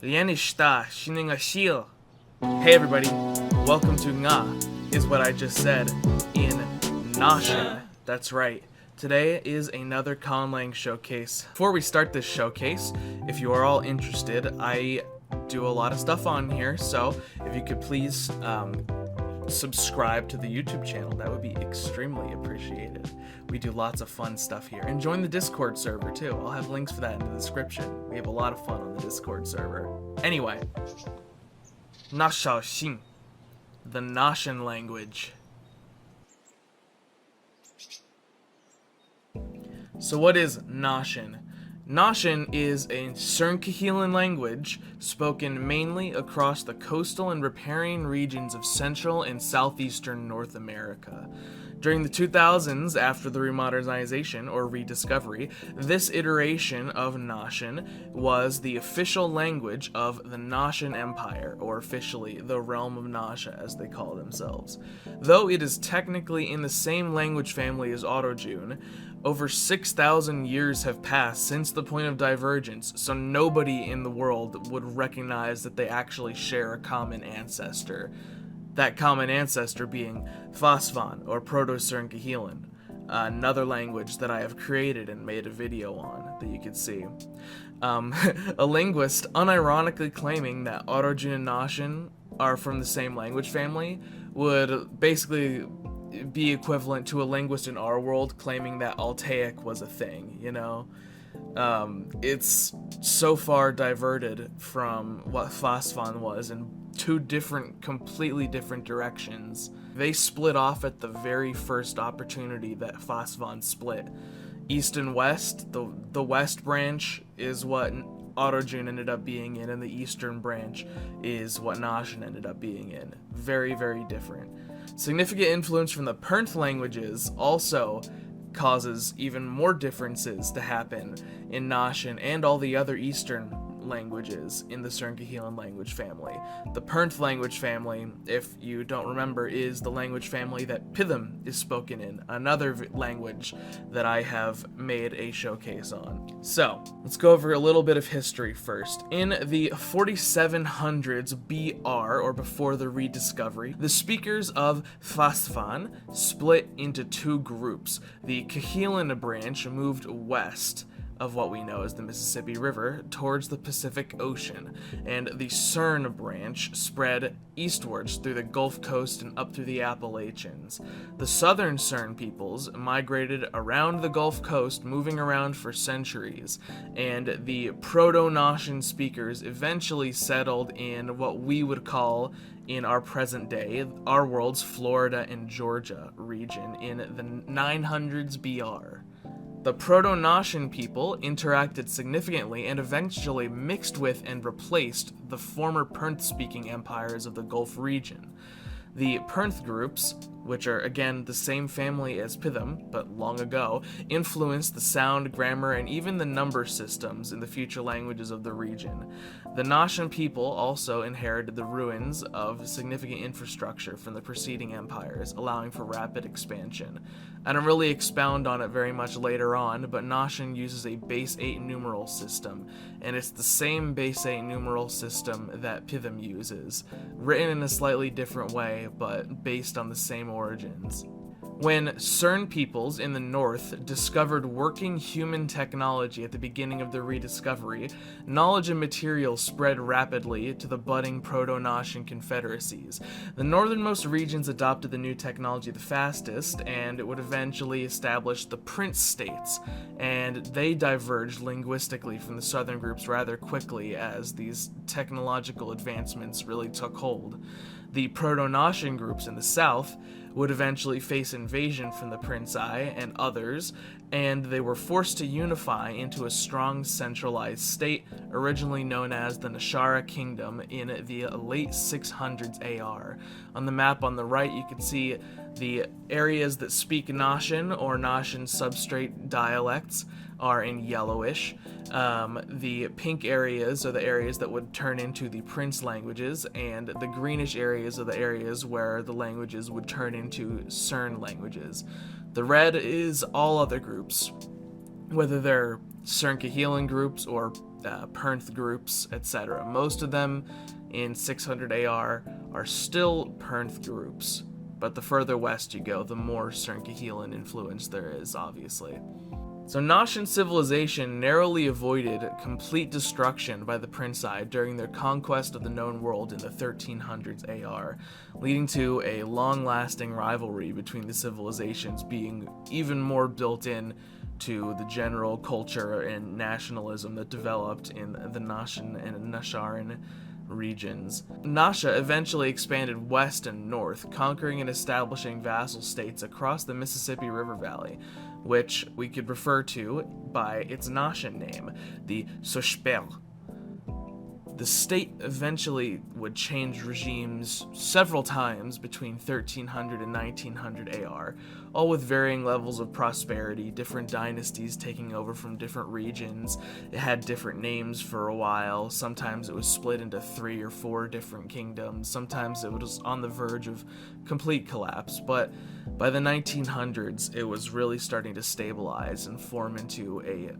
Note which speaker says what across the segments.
Speaker 1: Lianishta Shininga. Hey everybody, welcome to Nga, is what I just said in Nashan. That's right. Today is another Conlang showcase. Before we start this showcase, if you are all interested, I do a lot of stuff on here, so if you could please subscribe to the YouTube channel, that would be extremely appreciated. We do lots of fun stuff here. And join the Discord server too. I'll have links for that in the description. We have a lot of fun on the Discord server. Anyway, Nashan, the Nashan language. So what is Nashan? Nashan is a Sern-Cahilan language spoken mainly across the coastal and riparian regions of Central and Southeastern North America. During the 2000s, after the remodernization or rediscovery, this iteration of Nashan was the official language of the Nausea Empire, or officially the realm of Nausea as they call themselves. Though it is technically in the same language family as Arodjun, over 6,000 years have passed since the point of divergence, so nobody in the world would recognize that they actually share a common ancestor. That common ancestor being Hvasvan, or Proto-Sern-Cahilan, another language that I have created and made a video on that you can see. A linguist unironically claiming that Arodjun and Nashan are from the same language family would basically be equivalent to a linguist in our world claiming that Altaic was a thing, you know? It's so far diverted from what Hvasvan was in two completely different directions. They split off at the very first opportunity that Hvasvan split. East and West, the West branch is what Arodjun ended up being in, and the Eastern branch is what Nashan ended up being in. Very, very different. Significant influence from the Perth languages also causes even more differences to happen in Nashan and all the other Eastern languages in the Sern-Cahilan language family. The Perth language family, if you don't remember, is the language family that pthm is spoken in, another language that I have made a showcase on. So, let's go over a little bit of history first. In the 4700s BR, or before the rediscovery, the speakers of Hvasvan split into two groups. The Cahilan branch moved west of what we know as the Mississippi River towards the Pacific Ocean, and the Sern branch spread eastwards through the Gulf Coast and up through the Appalachians. The southern Sern peoples migrated around the Gulf Coast, moving around for centuries, and the Proto-Nashan speakers eventually settled in what we would call in our present day, our world's Florida and Georgia region in the 900s BR. The Proto-Nashan people interacted significantly and eventually mixed with and replaced the former Perth-speaking empires of the Gulf region. The Perth groups, which are again the same family as pthm, but long ago, influenced the sound, grammar, and even the number systems in the future languages of the region. The Nashan people also inherited the ruins of significant infrastructure from the preceding empires, allowing for rapid expansion. I don't really expound on it very much later on, but Nashan uses a base 8 numeral system, and it's the same base 8 numeral system that pthm uses, written in a slightly different way, but based on the same origins. When Sern peoples in the north discovered working human technology at the beginning of the rediscovery, knowledge and materials spread rapidly to the budding Proto-Nashan confederacies. The northernmost regions adopted the new technology the fastest, and it would eventually establish the Prince states, and they diverged linguistically from the southern groups rather quickly as these technological advancements really took hold. The Proto-Nashan groups in the south would eventually face invasion from the Prince-I and others, and they were forced to unify into a strong centralized state, originally known as the Nashara Kingdom in the late 600s AR. On the map on the right, you can see the areas that speak Nashan or Nashan substrate dialects are in yellowish. The pink areas are the areas that would turn into the Prince languages, and the greenish areas are the areas where the languages would turn into Sern languages. The red is all other groups, whether they're Sern-Cahilan groups or Pernth groups, etc. Most of them in 600 AR are still Pernth groups, but the further west you go, the more Sern-Cahilan influence there is, obviously. So Nashan civilization narrowly avoided complete destruction by the Princi during their conquest of the known world in the 1300s AR, leading to a long-lasting rivalry between the civilizations being even more built in to the general culture and nationalism that developed in the Nashan and Nasharan regions. Nasha eventually expanded west and north, conquering and establishing vassal states across the Mississippi River Valley, which we could refer to by its Nashan name, the Sospel. The state eventually would change regimes several times between 1300 and 1900 AR, all with varying levels of prosperity, different dynasties taking over from different regions. It had different names for a while. Sometimes it was split into 3 or 4 different kingdoms. Sometimes it was on the verge of complete collapse, but by the 1900s, it was really starting to stabilize and form into a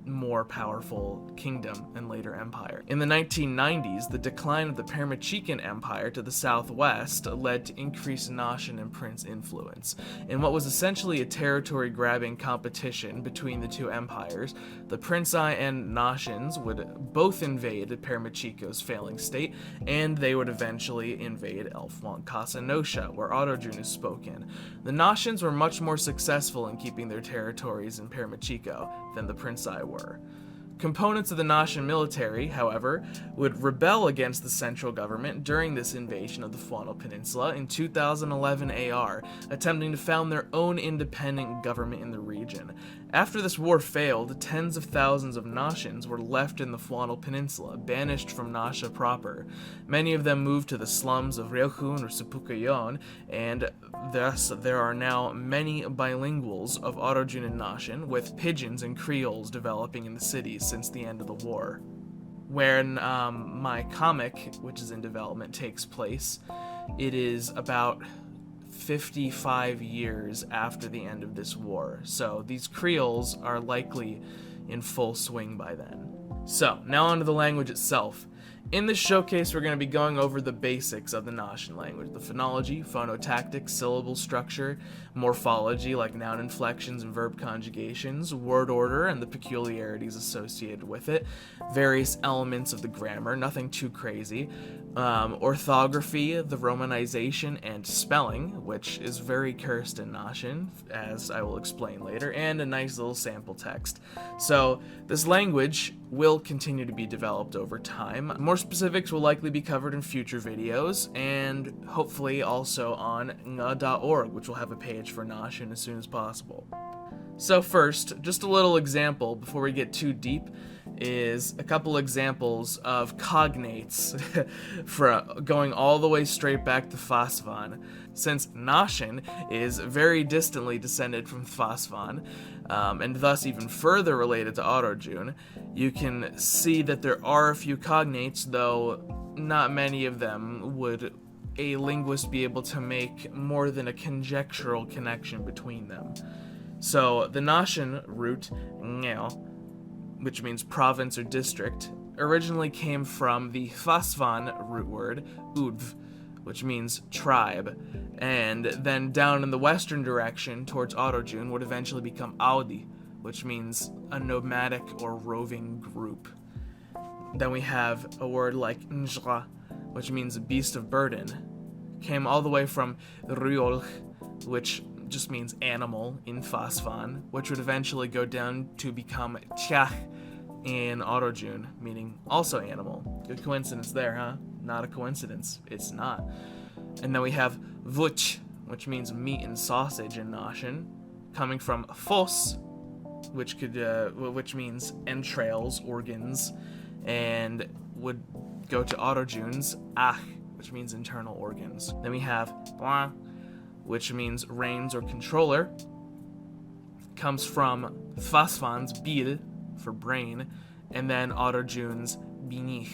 Speaker 1: more powerful kingdom and later empire. In the 1990s, the decline of the Paramachican Empire to the southwest led to increased Nashan and Prince influence. In what was essentially a territory-grabbing competition between the two empires, the Princi and Nashans would both invade Paramachico's failing state, and they would eventually invade Elfwant Casanosha, where Arodjun is spoken. The Nashans were much more successful in keeping their territories in Paramachico than the Princi were. Components of the Nashan military, however, would rebel against the central government during this invasion of the Faunal Peninsula in 2011 AR, attempting to found their own independent government in the region. After this war failed, tens of thousands of Nashans were left in the Faunal Peninsula, banished from Nasha proper. Many of them moved to the slums of Ryuhun or Sipukayon, and thus there are now many bilinguals of Arodjun and Nashan, with pidgins and creoles developing in the cities since the end of the war. When my comic, which is in development, takes place, it is about 55 years after the end of this war, so these creoles are likely in full swing by then. So, now onto the language itself. In this showcase, we're going to be going over the basics of the Nashan language: the phonology, phonotactics, syllable structure, morphology like noun inflections and verb conjugations, word order and the peculiarities associated with it, various elements of the grammar, nothing too crazy, orthography, the romanization, and spelling, which is very cursed in Nashan, as I will explain later, and a nice little sample text. So, this language will continue to be developed over time. More specifics will likely be covered in future videos, and hopefully also on nga.org, which will have a page for Nashan as soon as possible. So first, just a little example before we get too deep, is a couple examples of cognates for going all the way straight back to Hvasvan. Since Nashan is very distantly descended from Hvasvan, and thus even further related to Arodjun, you can see that there are a few cognates, though not many of them would a linguist be able to make more than a conjectural connection between them. So the Nashan root, ngel, which means province or district, originally came from the Hvasvan root word, udv, which means tribe, and then down in the western direction towards Arodjun would eventually become Audi, which means a nomadic or roving group. Then we have a word like njra, which means a beast of burden, came all the way from ryolch, which just means animal in Hvasvan, which would eventually go down to become tchach in Arodjun, meaning also animal. Good coincidence there, huh? Not a coincidence. It's not. And then we have vuch, which means meat and sausage in Nashan, coming from fos, which means entrails, organs, and would go to Arodjun's ach, which means internal organs. Then we have blah, which means reins or controller, comes from Hvasvan's bil, for brain, and then Arodjun's binich,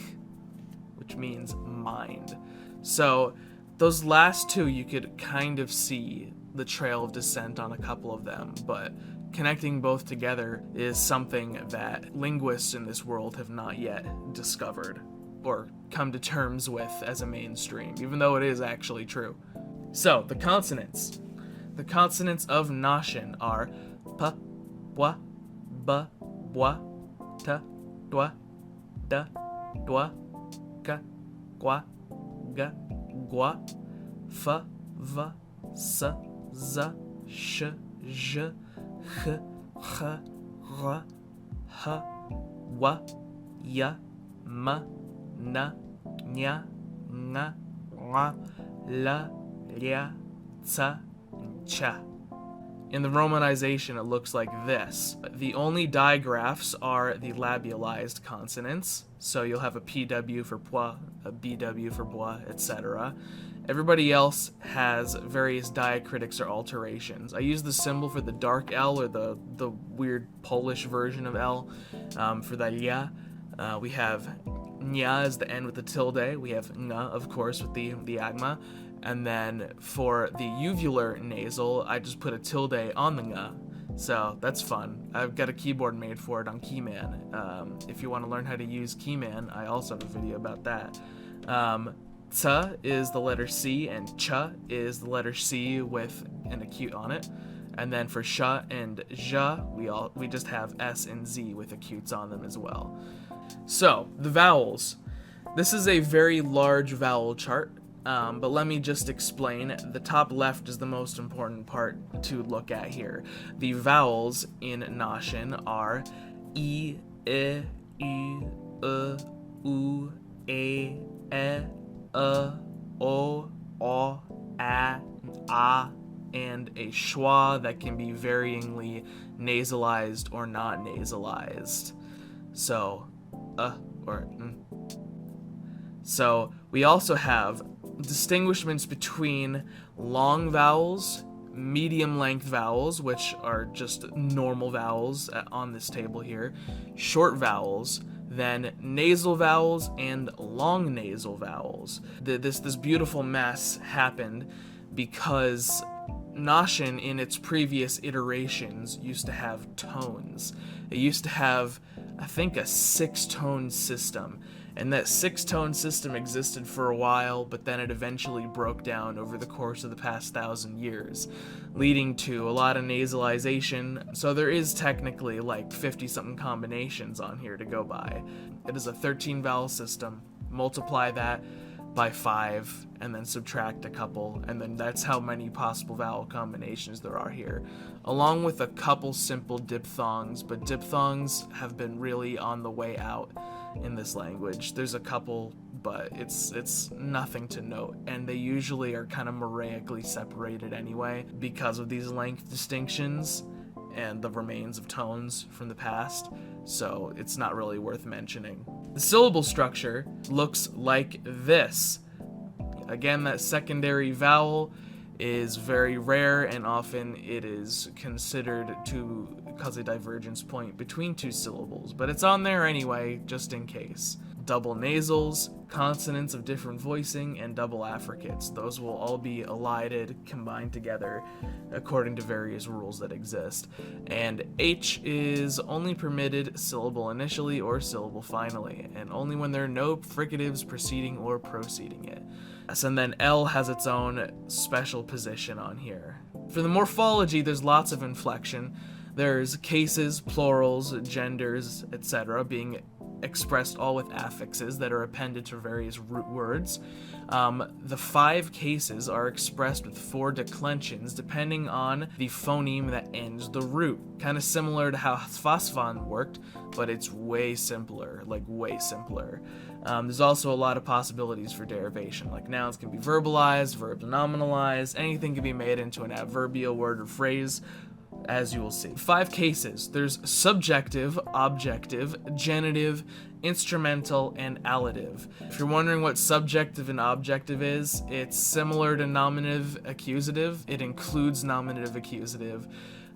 Speaker 1: which means mind. So those last two you could kind of see the trail of descent on a couple of them, but connecting both together is something that linguists in this world have not yet discovered or come to terms with as a mainstream, even though it is actually true. So, the consonants. The consonants of Nashan are p, w, b, w, t, dw, d, dw, k, gwa, g, gwa, f, v, s, z, sh, j, h, h, r, h, w, y, m, n, nya, ng, ng, l, lia, ts, cha. In the romanization, it looks like this. The only digraphs are the labialized consonants, so you'll have a PW for poi, a BW for bois, etc. Everybody else has various diacritics or alterations. I use the symbol for the dark L, or the weird Polish version of L, for the lia. We have nya as the end with the tilde. We have ng, of course, with the agma. And then for the uvular nasal, I just put a tilde on the ng. So that's fun. I've got a keyboard made for it on Keyman. If you want to learn how to use Keyman, I also have a video about that. T is the letter C, and ch is the letter C with an acute on it. And then for sh and zh, we just have S and Z with acutes on them as well. So, the vowels. This is a very large vowel chart, but let me just explain. The top left is the most important part to look at here. The vowels in Nashan are I, U, U, E, O, A, and a schwa that can be varyingly nasalized or not nasalized. So, or So we also have distinguishments between long vowels, medium length vowels, which are just normal vowels on this table here, short vowels, then nasal vowels and long nasal vowels. This beautiful mess happened because Nashan in its previous iterations used to have tones. It used to have, I think, a 6-tone system, and that 6-tone system existed for a while, but then it eventually broke down over the course of the past 1,000 years, leading to a lot of nasalization. So there is technically like 50-something combinations on here to go by. It is a 13-vowel system. Multiply that by 5 and then subtract a couple, and then that's how many possible vowel combinations there are here, along with a couple simple diphthongs, but diphthongs have been really on the way out in this language. There's a couple, but it's nothing to note, and they usually are kind of moraically separated anyway because of these length distinctions and the remains of tones from the past, so it's not really worth mentioning. The syllable structure looks like this. Again, that secondary vowel is very rare, and often it is considered to cause a divergence point between two syllables, but it's on there anyway, just in case. Double nasals, consonants of different voicing, and double affricates. Those will all be elided, combined together, according to various rules that exist. And H is only permitted syllable initially or syllable finally, and only when there are no fricatives preceding or proceeding it. And then L has its own special position on here. For the morphology, there's lots of inflection. There's cases, plurals, genders, etc. being expressed all with affixes that are appended to various root words. The 5 cases are expressed with 4 declensions depending on the phoneme that ends the root. Kind of similar to how Hvasvan worked, but it's way simpler, like way simpler. There's also a lot of possibilities for derivation, like nouns can be verbalized, verbs nominalized, anything can be made into an adverbial word or phrase, as you will see. 5 cases. There's subjective, objective, genitive, instrumental, and allative. If you're wondering what subjective and objective is, it's similar to nominative accusative. It includes nominative accusative,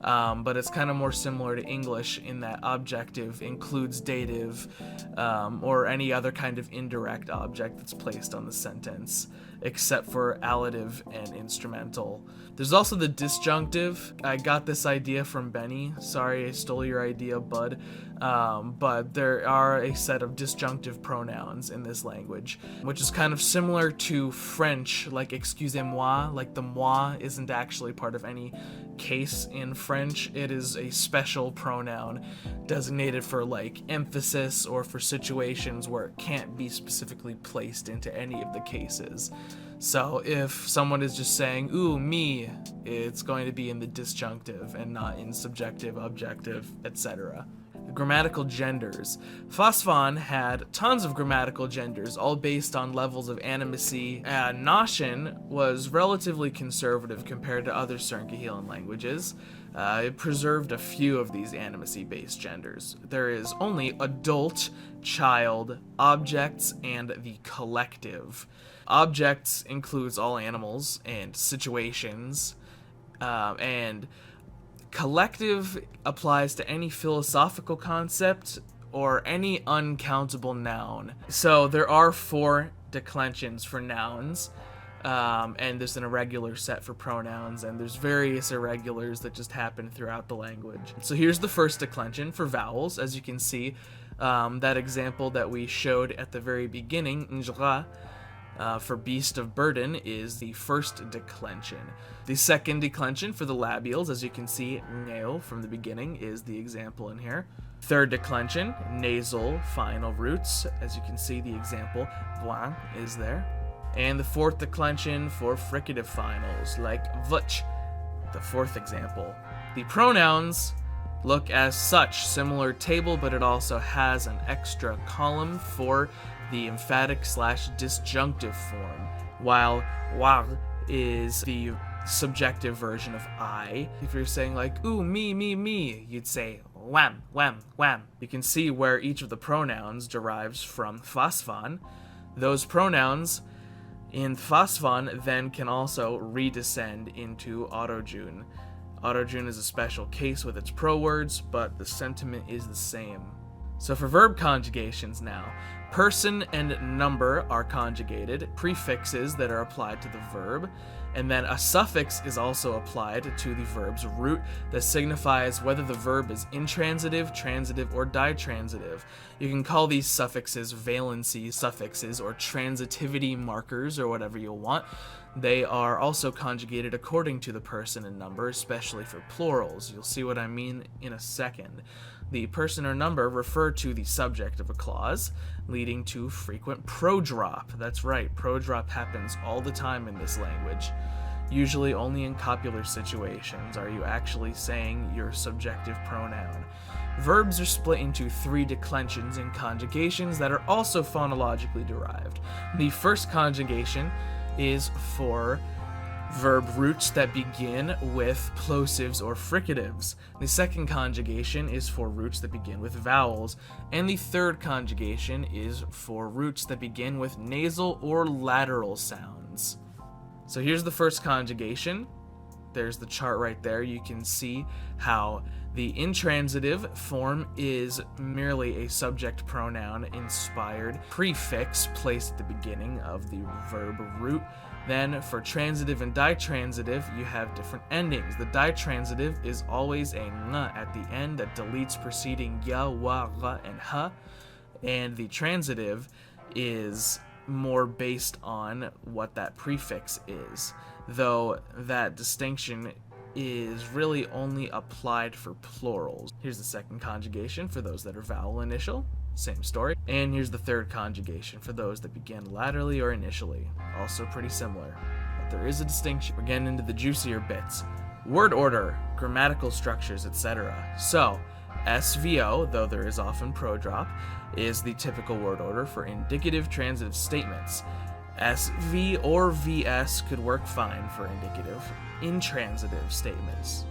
Speaker 1: but it's kind of more similar to English in that objective includes dative, or any other kind of indirect object that's placed on the sentence. except for allative and instrumental. There's also the disjunctive. I got this idea from Benny. Sorry, I stole your idea, bud. But there are a set of disjunctive pronouns in this language, which is kind of similar to French, like excusez-moi, like the moi isn't actually part of any case in French. It is a special pronoun designated for like emphasis or for situations where it can't be specifically placed into any of the cases. So if someone is just saying, ooh, me, it's going to be in the disjunctive and not in subjective, objective, etc. Grammatical genders. Hvasvan had tons of grammatical genders, all based on levels of animacy. Nashan was relatively conservative compared to other Sern-Cahilan languages. It preserved a few of these animacy-based genders. There is only adult, child, objects, and the collective. Objects includes all animals and situations, and collective applies to any philosophical concept or any uncountable noun. So there are 4 declensions for nouns, and there's an irregular set for pronouns, and there's various irregulars that just happen throughout the language. So here's the first declension for vowels. As you can see, that example that we showed at the very beginning, Schwa, for beast of burden is the first declension. The second declension for the labials, as you can see, ŋeo from the beginning is the example in here. Third declension, nasal final roots, as you can see the example, blanc is there. And the fourth declension for fricative finals, like vuch, the fourth example. The pronouns look as such, similar table, but it also has an extra column for the emphatic / disjunctive form, while war is the subjective version of I. If you're saying like, ooh, me, you'd say wham, wham, wham. You can see where each of the pronouns derives from Hvasvan. Those pronouns in Hvasvan then can also redescend into Arodjun. Arodjun is a special case with its pro words, but the sentiment is the same. So for verb conjugations now, person and number are conjugated, prefixes that are applied to the verb, and then a suffix is also applied to the verb's root that signifies whether the verb is intransitive, transitive, or ditransitive. You can call these suffixes valency suffixes or transitivity markers or whatever you want. They are also conjugated according to the person and number, especially for plurals. You'll see what I mean in a second. The person or number refer to the subject of a clause, leading to frequent prodrop. That's right, prodrop happens all the time in this language. Usually only in copular situations are you actually saying your subjective pronoun. Verbs are split into 3 declensions and conjugations that are also phonologically derived. The first conjugation is for verb roots that begin with plosives or fricatives. The second conjugation is for roots that begin with vowels, and the third conjugation is for roots that begin with nasal or lateral sounds. So here's the first conjugation. There's the chart right there. You can see how the intransitive form is merely a subject pronoun inspired prefix placed at the beginning of the verb root. Then for transitive and ditransitive, you have different endings. The ditransitive is always a ng at the end that deletes preceding ya, wa, ra, and ha. And the transitive is more based on what that prefix is, though that distinction is really only applied for plurals. Here's the second conjugation for those that are vowel initial. Same story. And here's the third conjugation for those that begin laterally or initially. Also pretty similar, but there is a distinction. We're getting into the juicier bits. Word order, grammatical structures, etc. So, SVO, though there is often prodrop, is the typical word order for indicative transitive statements. SV or VS could work fine for indicative, intransitive statements.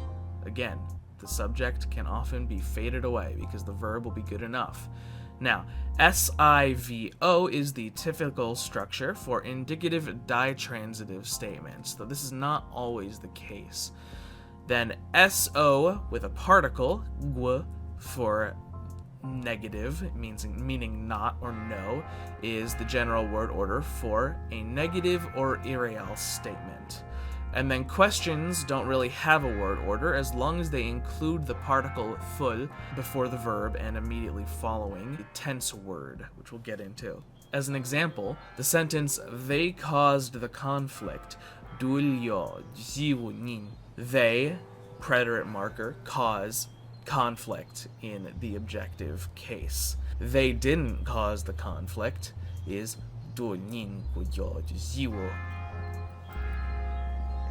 Speaker 1: Again, the subject can often be faded away because the verb will be good enough. Now, SIVO is the typical structure for indicative ditransitive statements, though this is not always the case. Then SO with a particle, gw, for negative, meaning not or no, is the general word order for a negative or irreal statement. And then questions don't really have a word order as long as they include the particle full before the verb and immediately following the tense word, which we'll get into. As an example, the sentence, they caused the conflict. They, preterite marker, cause conflict in the objective case. They didn't cause the conflict is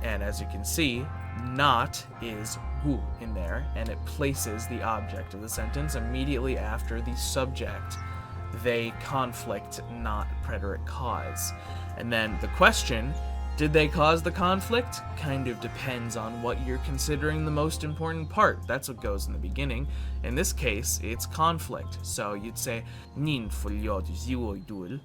Speaker 1: and as you can see, not is gu in there, and it places the object of the sentence immediately after the subject. They conflict, not preterite cause. And then the question, did they cause the conflict? Kind of depends on what you're considering the most important part. That's what goes in the beginning. In this case, it's conflict. So you'd say, nin dul.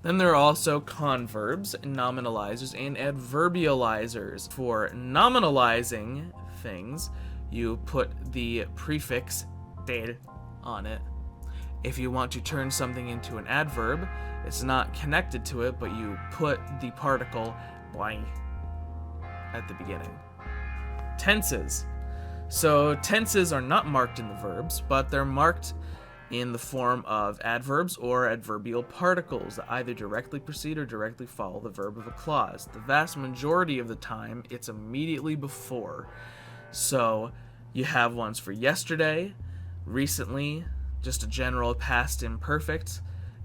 Speaker 1: Then there are also converbs, nominalizers, and adverbializers. For nominalizing things, you put the prefix del on it. If you want to turn something into an adverb, it's not connected to it, but you put the particle blank at the beginning. Tenses. So tenses are not marked in the verbs, but they're marked in the form of adverbs or adverbial particles that either directly precede or directly follow the verb of a clause. The vast majority of the time, it's immediately before. So you have ones for yesterday, recently, just a general past imperfect,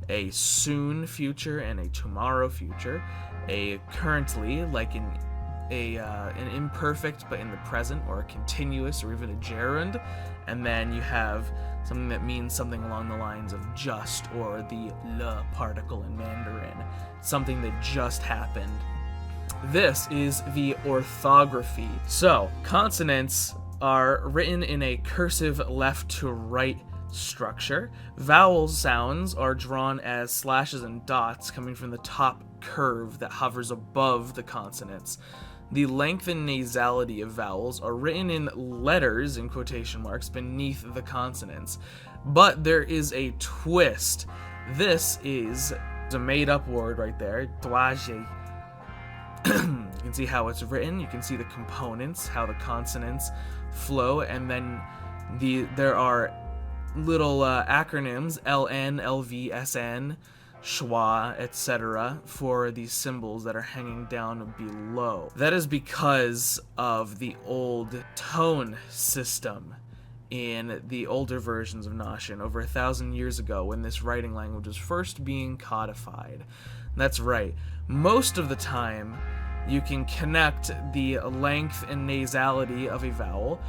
Speaker 1: a soon future and a tomorrow future, a currently, like an imperfect but in the present, or a continuous, or even a gerund, and then you have something that means something along the lines of just, or the le particle in Mandarin, something that just happened. This is the orthography. So, consonants are written in a cursive left to right structure. Vowel sounds are drawn as slashes and dots coming from the top curve that hovers above the consonants. The length and nasality of vowels are written in letters, in quotation marks, beneath the consonants. But there is a twist. This is a made-up word right there, doage. You can see how it's written, you can see the components, how the consonants flow, and then there are little acronyms, LN, LV, SN, Schwa, etc., for these symbols that are hanging down below. That is because of the old tone system in the older versions of Nashan over 1,000 years ago when this writing language was first being codified. That's right. Most of the time, you can connect the length and nasality of a vowel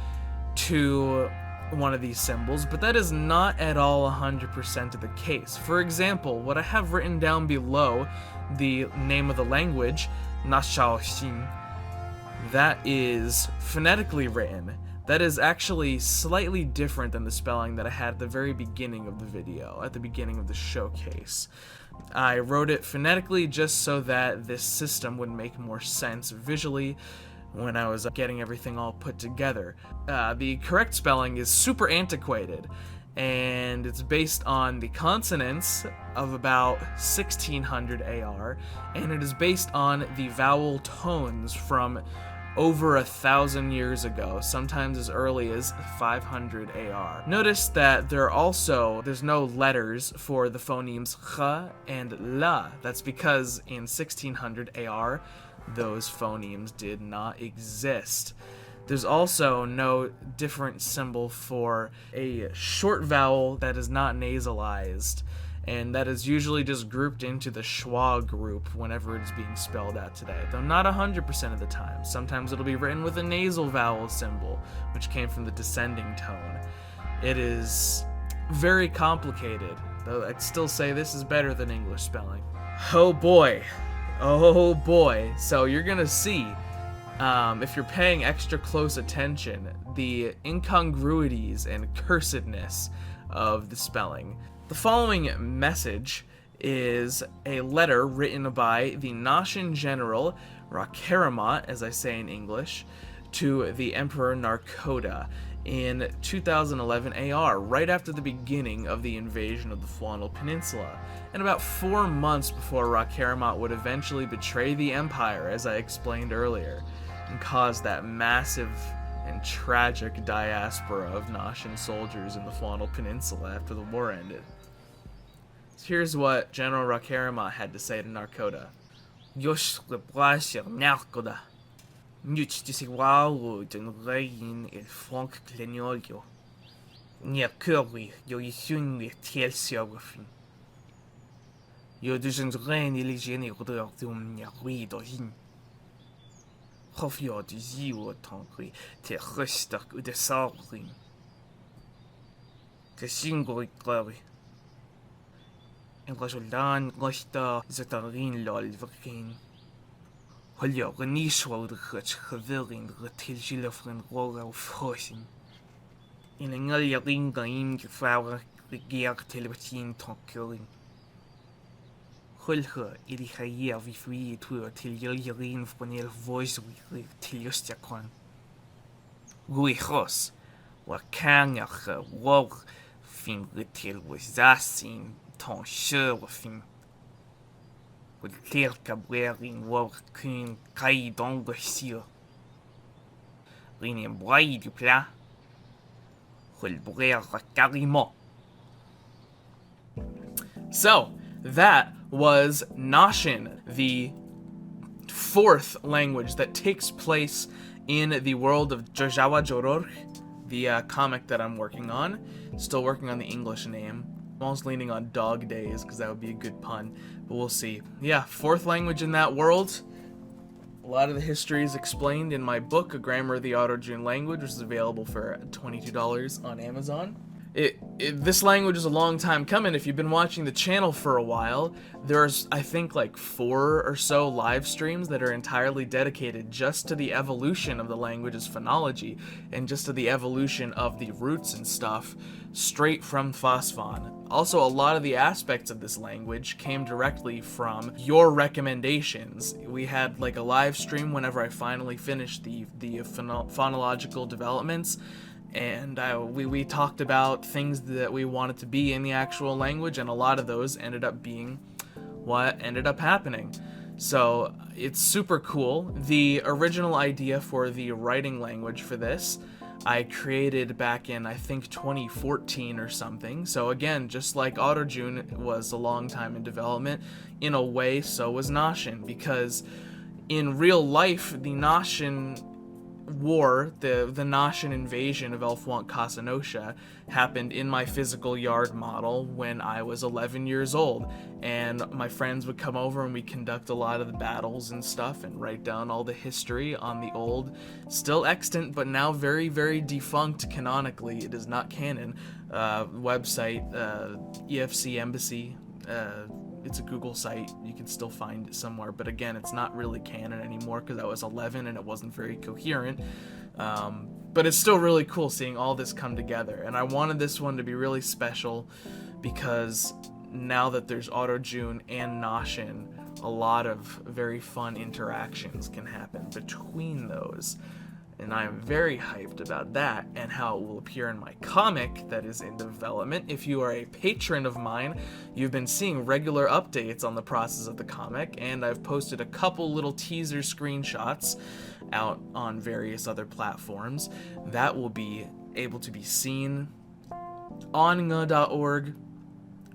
Speaker 1: to one of these symbols, but that is not at all 100% of the case. For example, what I have written down below, the name of the language, Nashan, that is phonetically written. That is actually slightly different than the spelling that I had at the very beginning of the video, at the beginning of the showcase. I wrote it phonetically just so that this system would make more sense visually when I was getting everything all put together. The correct spelling is super antiquated, and it's based on the consonants of about 1600 AR, and it is based on the vowel tones from over 1,000 years ago, sometimes as early as 500 AR. Notice that there's no letters for the phonemes ch and la. That's because in 1600 AR, those phonemes did not exist. There's also no different symbol for a short vowel that is not nasalized, and that is usually just grouped into the Schwa group whenever it is being spelled out today, though not 100% of the time. Sometimes it'll be written with a nasal vowel symbol, which came from the descending tone. It is very complicated, though I'd still say this is better than English spelling. Oh boy. Oh boy. So you're gonna see, if you're paying extra close attention, the incongruities and cursedness of the spelling. The following message is a letter written by the Nashan general Rakaramat, as I say in English, to the Emperor Narkoda in 2011 AR, right after the beginning of the invasion of the Faunal Peninsula, and about 4 months before Rakeramat would eventually betray the Empire, as I explained earlier, and cause that massive and tragic diaspora of Nashan soldiers in the Faunal Peninsula after the war ended. So here's what General Rakeramat had to say to Narkoda. So, that was Nashan, the fourth language that takes place in the world of Jojawa Joror, the comic that I'm working on. Still working on the English name. I'm almost leaning on Dog Days because that would be a good pun, but we'll see. Yeah, fourth language in that world. A lot of the history is explained in my book, A Grammar of the Arodjun Language, which is available for $22 on Amazon. This language is a long time coming. If you've been watching the channel for a while, there's, I think, like 4 or so live streams that are entirely dedicated just to the evolution of the language's phonology and just to the evolution of the roots and stuff straight from Hvasvan. Also, a lot of the aspects of this language came directly from your recommendations. We had like a live stream whenever I finally finished the phonological developments, and we talked about things that we wanted to be in the actual language, and a lot of those ended up being what ended up happening. So it's super cool. The original idea for the writing language for this I created back in, I think, 2014 or something. So again, just like Arodjun was a long time in development, in a way so was Nashan, because in real life, the Nashan war, the Nashan invasion of Elfwant Casanosha, happened in my physical yard model when I was 11 years old, and my friends would come over and we conduct a lot of the battles and stuff and write down all the history on the old, still extant but now very, very defunct canonically, it is not canon, website, EFC Embassy. It's a Google site, you can still find it somewhere, but again, it's not really canon anymore because I was 11 and it wasn't very coherent. But it's still really cool seeing all this come together, and I wanted this one to be really special because now that there's Arodjun and Nashan, a lot of very fun interactions can happen between those. And I'm very hyped about that and how it will appear in my comic that is in development. If you are a patron of mine, you've been seeing regular updates on the process of the comic, and I've posted a couple little teaser screenshots out on various other platforms that will be able to be seen on nga.org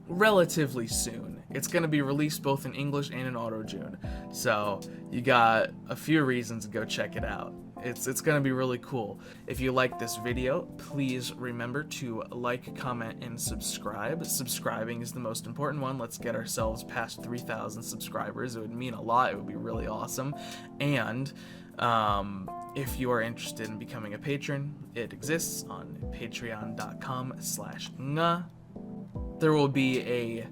Speaker 1: relatively soon. It's going to be released both in English and in Arodjun, so you got a few reasons to go check it out. It's going to be really cool. If you like this video, please remember to like, comment, and subscribe. Subscribing is the most important one. Let's get ourselves past 3,000 subscribers. It would mean a lot. It would be really awesome. And if you are interested in becoming a patron, it exists on patreon.com/nga. There will be a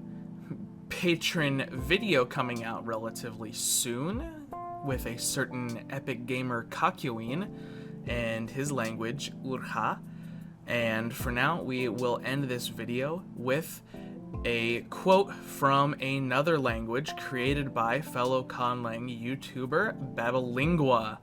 Speaker 1: patron video coming out relatively soon with a certain epic gamer Kakyoin and his language, Urha. And for now, we will end this video with a quote from another language created by fellow Conlang YouTuber Babelingua.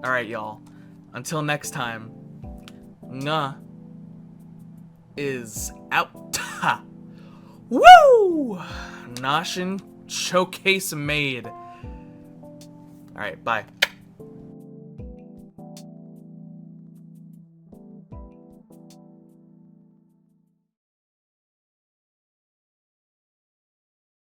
Speaker 1: Alright, y'all. Until next time, Nga is out. Ha! Woo! Nashan showcase made. Alright, bye.